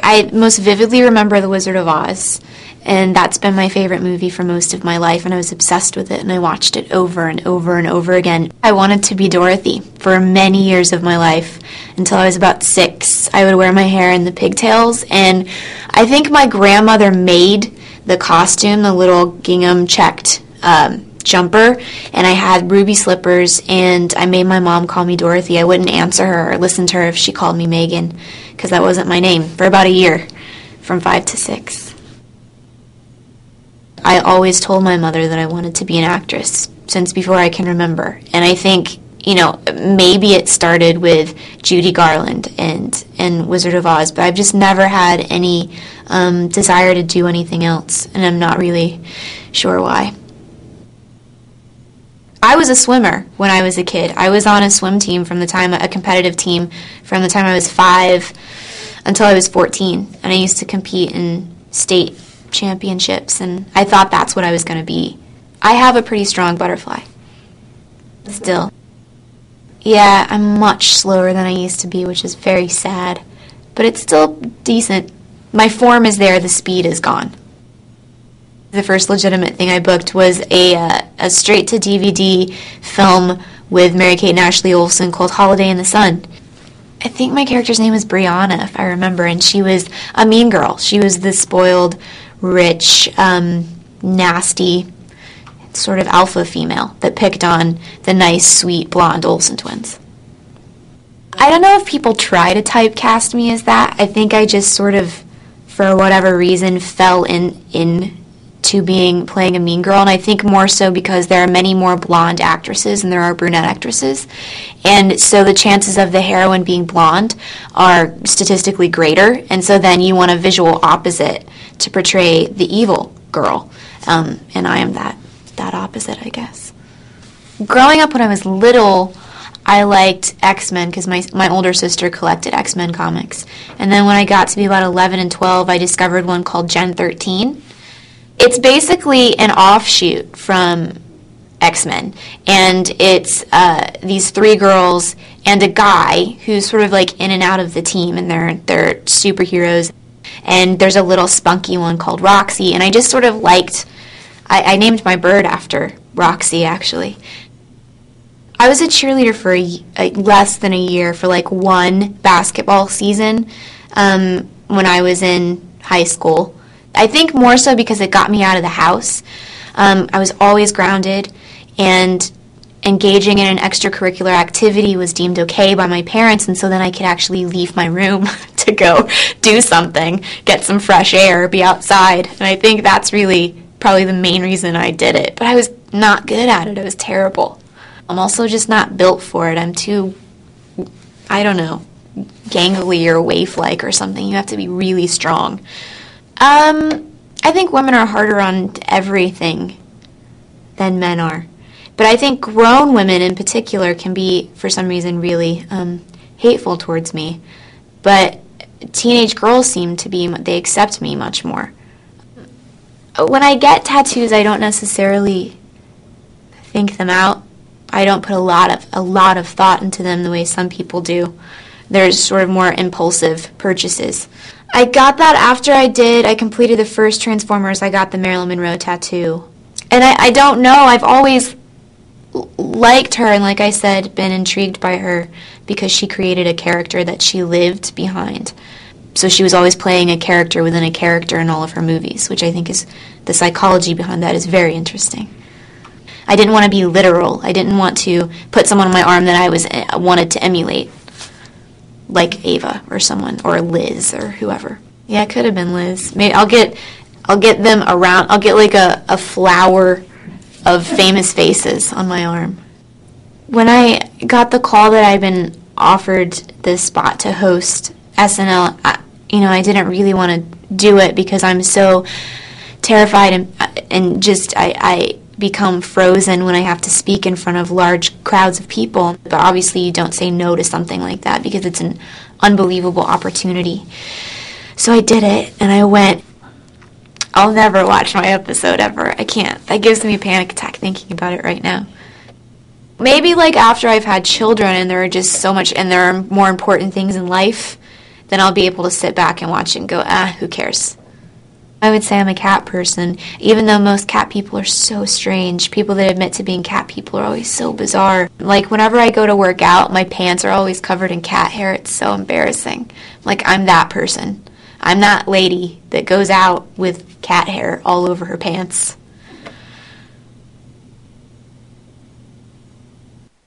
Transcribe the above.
I most vividly remember The Wizard of Oz, and that's been my favorite movie for most of my life, and I was obsessed with it, and I watched it over and over and over again. I wanted to be Dorothy for many years of my life, until I was about 6. I would wear my hair in the pigtails, and I think my grandmother made the costume, the little gingham checked jumper, and I had ruby slippers, and I made my mom call me Dorothy. I wouldn't answer her or listen to her if she called me Megan, because that wasn't my name, for about a year, from 5 to 6. I always told my mother that I wanted to be an actress since before I can remember. And I think, maybe it started with Judy Garland and Wizard of Oz, but I've just never had any desire to do anything else, and I'm not really sure why. I was a swimmer when I was a kid. I was on a swim team a competitive team from the time I was 5 until I was 14, and I used to compete in state championships, and I thought that's what I was going to be. I have a pretty strong butterfly. Still. Yeah, I'm much slower than I used to be, which is very sad. But it's still decent. My form is there, the speed is gone. The first legitimate thing I booked was a straight-to-DVD film with Mary-Kate and Ashley Olsen called Holiday in the Sun. I think my character's name was Brianna, if I remember, and she was a mean girl. She was the spoiled, rich, nasty, sort of alpha female that picked on the nice, sweet, blonde Olsen twins. I don't know if people try to typecast me as that. I think I just sort of, for whatever reason, fell into playing a mean girl, and I think more so because there are many more blonde actresses than there are brunette actresses, and so the chances of the heroine being blonde are statistically greater, and so then you want a visual opposite to portray the evil girl, and I am that opposite, I guess. Growing up when I was little, I liked X-Men because my older sister collected X-Men comics, and then when I got to be about 11 and 12, I discovered one called Gen 13. It's basically an offshoot from X-Men, and it's these 3 girls and a guy who's sort of like in and out of the team, and they're superheroes, and there's a little spunky one called Roxy, and I just sort of liked, I named my bird after Roxy, actually. I was a cheerleader for less than a year, for like one basketball season when I was in high school. I think more so because it got me out of the house. I was always grounded, and engaging in an extracurricular activity was deemed okay by my parents, and so then I could actually leave my room to go do something, get some fresh air, be outside. And I think that's really probably the main reason I did it. But I was not good at it. It was terrible. I'm also just not built for it. I'm too, I don't know, gangly or waif-like or something. You have to be really strong. I think women are harder on everything than men are. But I think grown women in particular can be, for some reason, really hateful towards me. But teenage girls seem to be, they accept me much more. When I get tattoos, I don't necessarily think them out. I don't put a lot of thought into them the way some people do. There's sort of more impulsive purchases. I got that after I completed the first Transformers. I got the Marilyn Monroe tattoo. And I don't know, I've always liked her, and like I said, been intrigued by her because she created a character that she lived behind. So she was always playing a character within a character in all of her movies, which I think is, the psychology behind that is very interesting. I didn't want to be literal. I didn't want to put someone on my arm that I wanted to emulate, like Ava or someone, or Liz or whoever. Yeah, it could have been Liz. Maybe I'll get them around. I'll get like a flower of famous faces on my arm. When I got the call that I'd been offered this spot to host SNL, I didn't really want to do it because I'm so terrified and just I become frozen when I have to speak in front of large crowds of people. But obviously you don't say no to something like that because it's an unbelievable opportunity. So I did it, and I went. I'll never watch my episode ever. I can't. That gives me a panic attack thinking about it right now. Maybe like after I've had children and there are just so much, and there are more important things in life then I'll be able to sit back and watch it and go, who cares? I would say I'm a cat person, even though most cat people are so strange. People that admit to being cat people are always so bizarre. Like, whenever I go to work out, my pants are always covered in cat hair. It's so embarrassing. Like, I'm that person. I'm that lady that goes out with cat hair all over her pants.